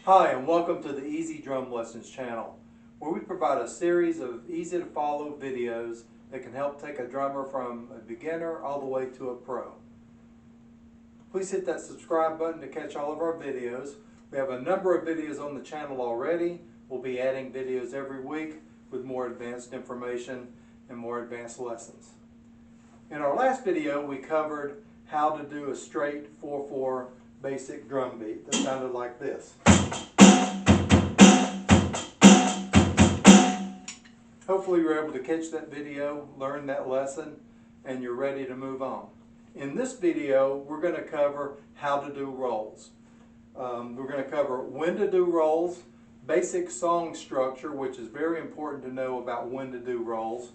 Hi, and welcome to the Easy Drum Lessons channel, where we provide a series of easy to follow videos that can help take a drummer from a beginner all the way to a pro. Please hit that subscribe button to catch all of our videos. We have a number of videos on the channel already. We'll be adding videos every week with more advanced information and more advanced lessons. In our last video, we covered how to do a straight 4/4 basic drum beat that sounded like this. Hopefully you were able to catch that video, learn that lesson, and you're ready to move on. In this video, we're going to cover how to do rolls. We're going to cover when to do rolls, basic song structure, which is very important to know about when to do rolls,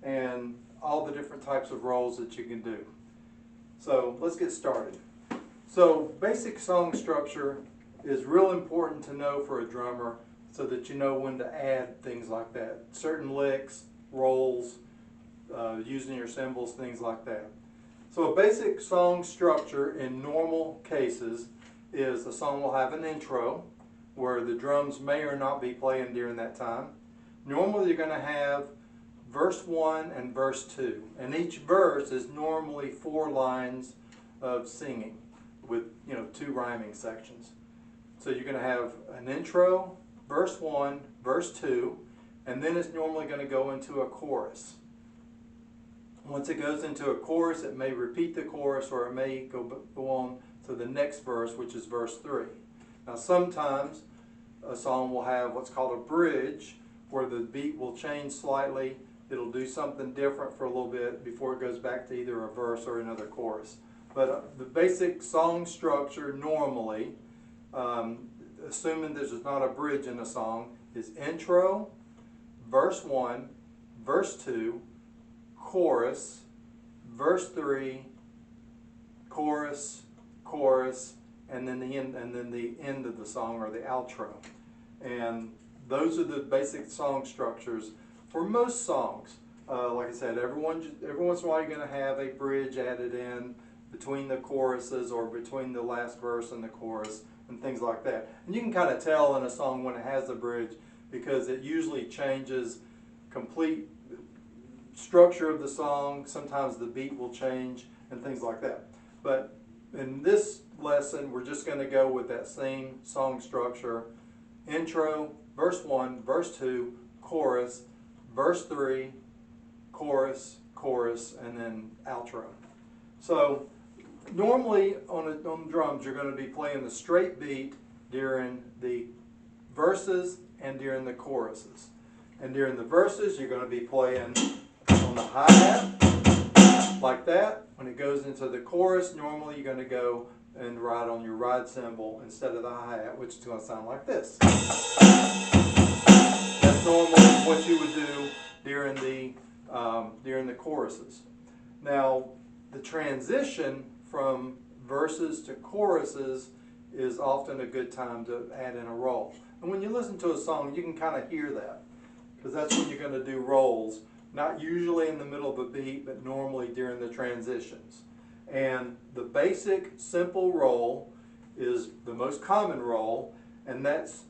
and all the different types of rolls that you can do. So let's get started. So basic song structure is real important to know for a drummer so that you know when to add things like that. Certain licks, rolls, using your cymbals, things like that. So a basic song structure in normal cases is a song will have an intro where the drums may or not be playing during that time. Normally you're going to have verse 1 and verse 2, and each verse is normally 4 lines of singing with 2 rhyming sections. So you're going to have an intro, verse 1, verse 2, and then it's normally going to go into a chorus. Once it goes into a chorus, it may repeat the chorus or it may go on to the next verse, which is verse 3. Now sometimes a song will have what's called a bridge, where the beat will change slightly. It'll do something different for a little bit before it goes back to either a verse or another chorus. But the basic song structure normally, assuming there's not a bridge in a song, is intro, verse 1, verse 2, chorus, verse 3, chorus, chorus, and then the end of the song, or the outro. And those are the basic song structures for most songs. Like I said, every once in a while you're going to have a bridge added in between the choruses or between the last verse and the chorus and things like that. And you can kind of tell in a song when it has a bridge because it usually changes complete structure of the song. Sometimes the beat will change and things like that. But in this lesson, we're just going to go with that same song structure. Intro, verse 1, verse 2, chorus, verse 3, chorus, chorus, and then outro. So normally on drums you're going to be playing the straight beat during the verses and during the choruses. And during the verses you're going to be playing on the hi-hat like that. When it goes into the chorus, normally you're going to go and ride on your ride cymbal instead of the hi-hat, which is going to sound like this. That's normally what you would do during the choruses. Now, the transition from verses to choruses is often a good time to add in a roll. And when you listen to a song, you can kind of hear that, because that's when you're going to do rolls. Not usually in the middle of a beat, but normally during the transitions. And the basic simple roll is the most common roll, and that's,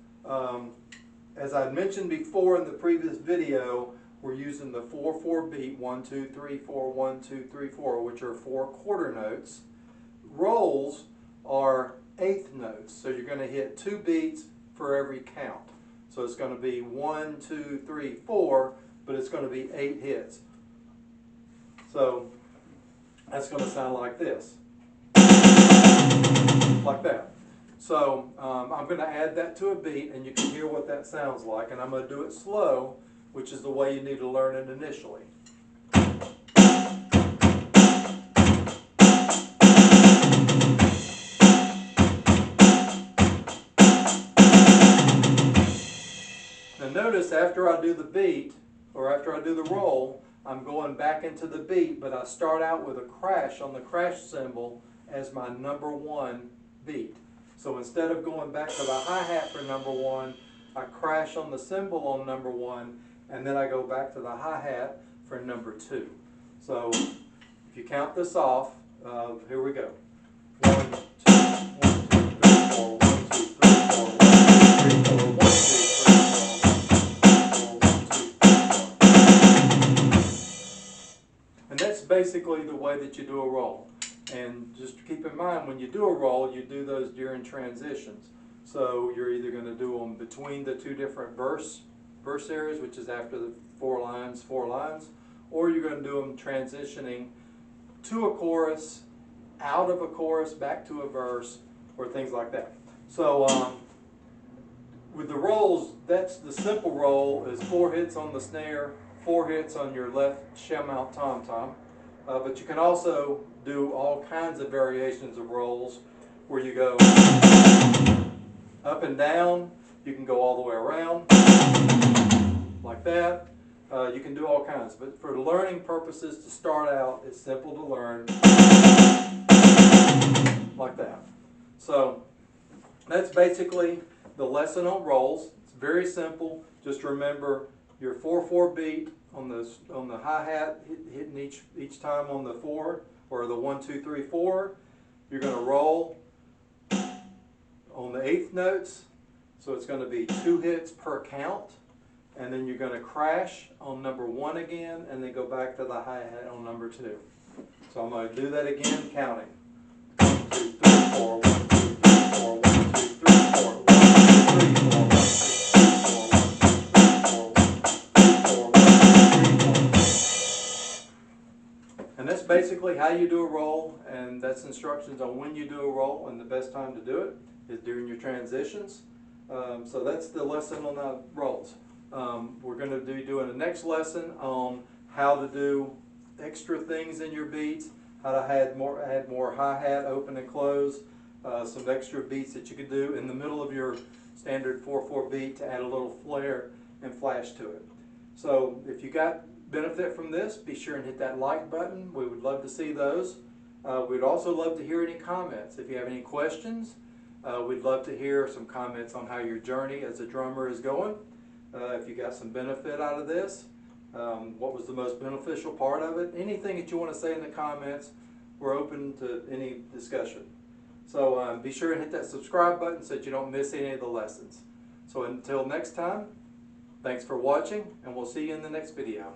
as I mentioned before in the previous video, we're using the 4/4 beat, 1, 2, 3, 4, 1, 2, 3, 4, which are 4 quarter notes. Rolls are 1/8 notes, so you're going to hit 2 beats for every count. So it's going to be 1, 2, 3, 4, but it's going to be 8 hits. So that's going to sound like this. Like that. So I'm going to add that to a beat, and you can hear what that sounds like. And I'm going to do it slow, which is the way you need to learn it initially. Now notice after I do the beat, or after I do the roll, I'm going back into the beat, but I start out with a crash on the crash cymbal as my number 1 beat. So instead of going back to the hi-hat for number 1, I crash on the cymbal on number 1, and then I go back to the hi-hat for number 2. So if you count this off, here we go. 1, 2, 1, 2, 3, 4, 1, 2, 3, 4, 1, 2, basically the way that you do a roll. And just keep in mind, when you do a roll, you do those during transitions. So you're either going to do them between the two different verse areas, which is after the four lines, or you're going to do them transitioning to a chorus, out of a chorus, back to a verse, or things like that. So with the rolls, that's the simple roll is 4 hits on the snare, 4 hits on your left shell mount tom-tom. But you can also do all kinds of variations of rolls where you go up and down. You can go all the way around like that. You can do all kinds, but for learning purposes to start out, it's simple to learn like that. So that's basically the lesson on rolls. It's very simple. Just remember your 4/4 beat on the hi-hat, hitting each time on the 4 or the 1, 2, 3, 4. You're going to roll on the 8th notes, so it's going to be 2 hits per count, and then you're going to crash on number 1 again, and then go back to the hi-hat on number 2. So I'm going to do that again, counting 1, 2, 3, 4, 1, 2, 3, 4, 1, 2, 3, 4, 1, 2, 3, 4, 1, 2, 3, 4, 1, 2, 3, 4, 1, 2, 3, 4, 1, 2, 3, 4. And that's basically how you do a roll, and that's instructions on when you do a roll, and the best time to do it is during your transitions. So that's the lesson on the rolls. We're going to be doing the next lesson on how to do extra things in your beats, how to add more hi-hat, open and close, some extra beats that you could do in the middle of your standard 4/4 beat to add a little flair and flash to it. So if you got benefit from this, be sure and hit that like button. We would love to see those. We'd also love to hear any comments. If you have any questions, we'd love to hear some comments on how your journey as a drummer is going. If you got some benefit out of this, what was the most beneficial part of it? Anything that you want to say in the comments, we're open to any discussion. So be sure and hit that subscribe button so that you don't miss any of the lessons. So until next time, thanks for watching, and we'll see you in the next video.